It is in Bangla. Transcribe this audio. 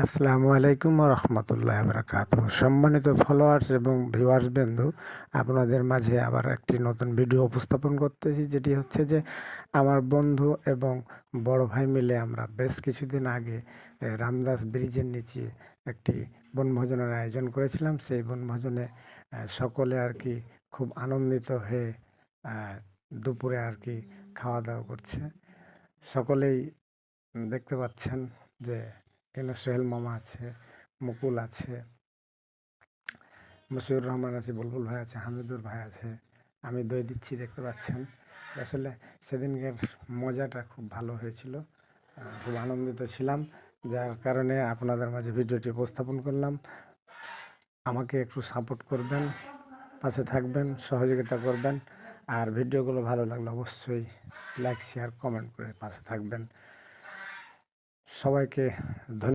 আসসালামু আলাইকুম ওয়া রাহমাতুল্লাহি ওয়া বারাকাতুহু। সম্মানিত ফলোয়ার্স এবং ভিউয়ার্স বৃন্দ, আপনাদের মাঝে আবার একটি নতুন ভিডিও উপস্থাপন করতেছি, যেটি হচ্ছে যে আমার বন্ধু এবং বড় ভাই মিলে আমরা বেশ কিছুদিন আগে রামদাস ব্রিজের নিচে একটি বনভোজনের আয়োজন করেছিলাম। সেই বনভোজনে সকলে আর কি খুব আনন্দিত হয়ে দুপুরে আর কি খাওয়া দাওয়া করছে। সকলেই দেখতে পাচ্ছেন যে এখানে সোহেল মামা আছে, মুকুল আছে, মশিউর রহমান আছে, বুলবুল ভাই আছে, হামিদুর ভাই আছে, আমি দই দিচ্ছি, দেখতে পাচ্ছেন। আসলে সেদিনকার মজাটা খুব ভালো হয়েছিল, খুব আনন্দিত ছিলাম, যার কারণে আপনাদের মাঝে ভিডিওটি উপস্থাপন করলাম। আমাকে একটু সাপোর্ট করবেন, পাশে থাকবেন, সহযোগিতা করবেন। আর ভিডিওগুলো ভালো লাগলে অবশ্যই লাইক শেয়ার কমেন্ট করে পাশে থাকবেন। সবাইকে ধন্যবাদ।